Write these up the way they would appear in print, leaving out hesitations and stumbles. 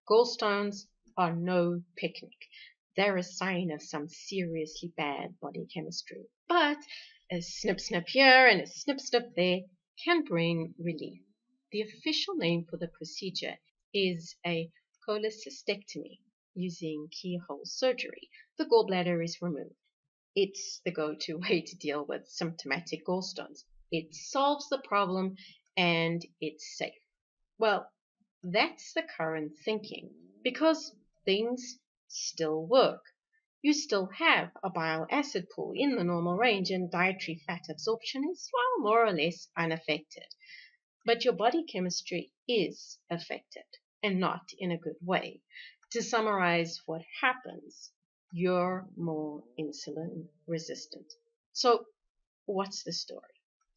Gallstones are no picnic. They're a sign of some seriously bad body chemistry. But a snip snip here and a snip snip there can bring relief. The official name for the procedure is a cholecystectomy using keyhole surgery. The gallbladder is removed. It's the go-to way to deal with symptomatic gallstones. It solves the problem and it's safe. Well, that's the current thinking because things still work. You still have a bile acid pool in the normal range and dietary fat absorption is, well, more or less unaffected. But your body chemistry is affected and not in a good way. To summarize what happens, you're more insulin resistant. So what's the story?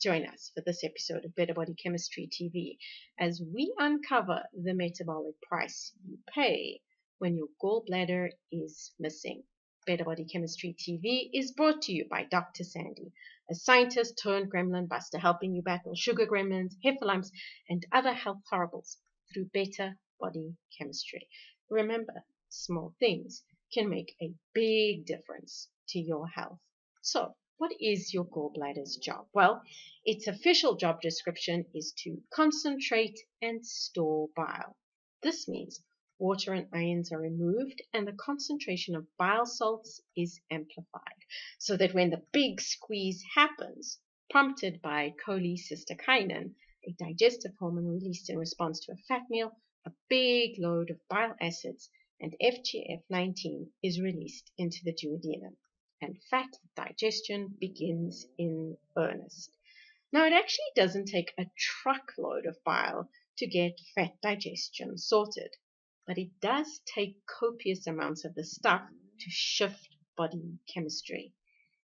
Join us for this episode of Better Body Chemistry TV as we uncover the metabolic price you pay when your gallbladder is missing. Better Body Chemistry TV is brought to you by Dr. Sandy, a scientist turned gremlin buster helping you battle sugar gremlins, heifer lumps, and other health horribles through better body chemistry. Remember, small things can make a big difference to your health. So, what is your gallbladder's job? Well, its official job description is to concentrate and store bile. This means water and ions are removed and the concentration of bile salts is amplified so that when the big squeeze happens, prompted by cholecystectomy, a digestive hormone released in response to a fat meal, a big load of bile acids and FGF19 is released into the duodenum, and fat digestion begins in earnest. Now, it actually doesn't take a truckload of bile to get fat digestion sorted, but it does take copious amounts of the stuff to shift body chemistry.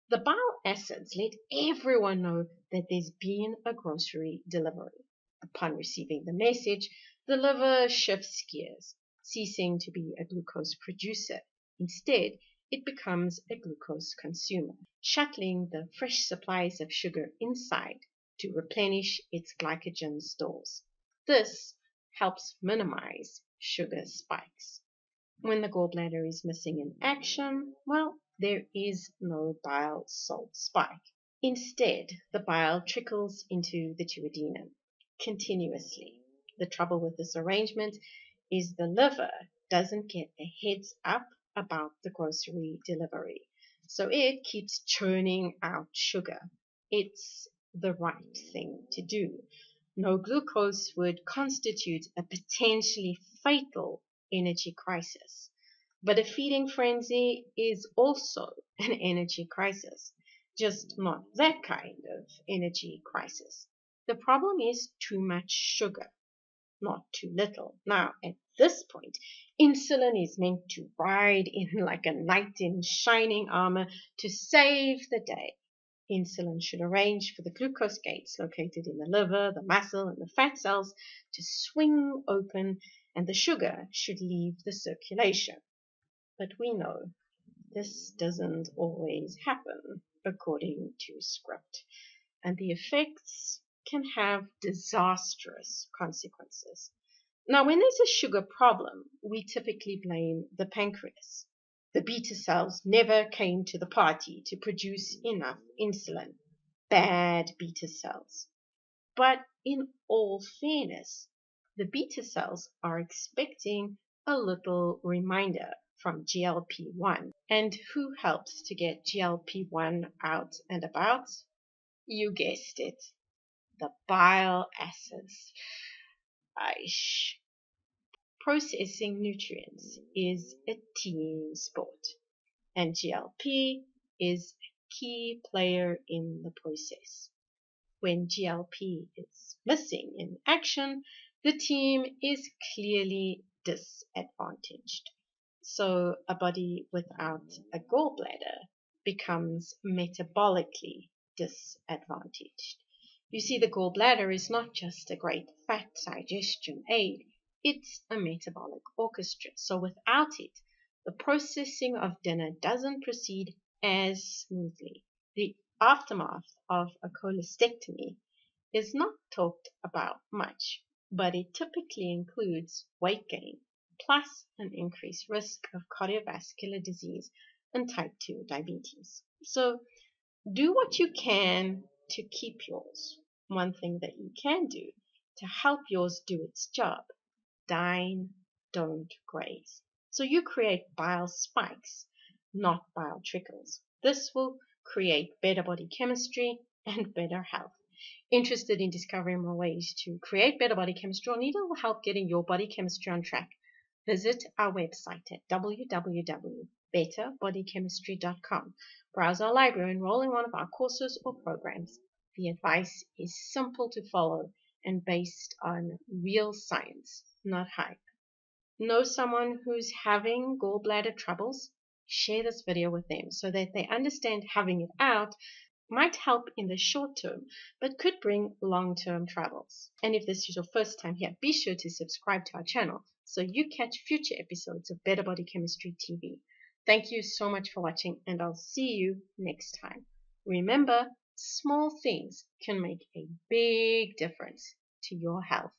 The bile acids let everyone know that there's been a grocery delivery. Upon receiving the message, the liver shifts gears, ceasing to be a glucose producer. Instead, it becomes a glucose consumer, shuttling the fresh supplies of sugar inside to replenish its glycogen stores. This helps minimize sugar spikes. When the gallbladder is missing in action, well, there is no bile salt spike. Instead, the bile trickles into the duodenum continuously. The trouble with this arrangement is the liver doesn't get a heads up about the grocery delivery, so it keeps churning out sugar. It's the right thing to do. No glucose would constitute a potentially fatal energy crisis, but a feeding frenzy is also an energy crisis, just not that kind of energy crisis. The problem is too much sugar, not too little. Now, at this point, insulin is meant to ride in like a knight in shining armor to save the day. Insulin should arrange for the glucose gates located in the liver, the muscle, and the fat cells to swing open, and the sugar should leave the circulation. But we know this doesn't always happen according to script, and the effects can have disastrous consequences. Now, when there's a sugar problem, we typically blame the pancreas. The beta cells never came to the party to produce enough insulin. Bad beta cells. But in all fairness, the beta cells are expecting a little reminder from GLP-1. And who helps to get GLP-1 out and about? You guessed it. The bile acids. Processing nutrients is a team sport, and GLP is a key player in the process. When GLP is missing in action, the team is clearly disadvantaged. So a body without a gallbladder becomes metabolically disadvantaged. You see, the gallbladder is not just a great fat digestion aid, it's a metabolic orchestra. So without it, the processing of dinner doesn't proceed as smoothly. The aftermath of a cholecystectomy is not talked about much, but it typically includes weight gain, plus an increased risk of cardiovascular disease and type 2 diabetes. So do what you can to keep yours. One thing that you can do to help yours do its job: dine, don't graze. So you create bile spikes, not bile trickles. This will create better body chemistry and better health. Interested in discovering more ways to create better body chemistry or need a little help getting your body chemistry on track? Visit our website at www.betterbodychemistry.com. Browse our library, enroll in one of our courses or programs. The advice is simple to follow and based on real science, not hype. Know someone who's having gallbladder troubles? Share this video with them so that they understand having it out might help in the short term, but could bring long-term troubles. And if this is your first time here, be sure to subscribe to our channel so you catch future episodes of Better Body Chemistry TV. Thank you so much for watching, and I'll see you next time. Remember, small things can make a big difference to your health.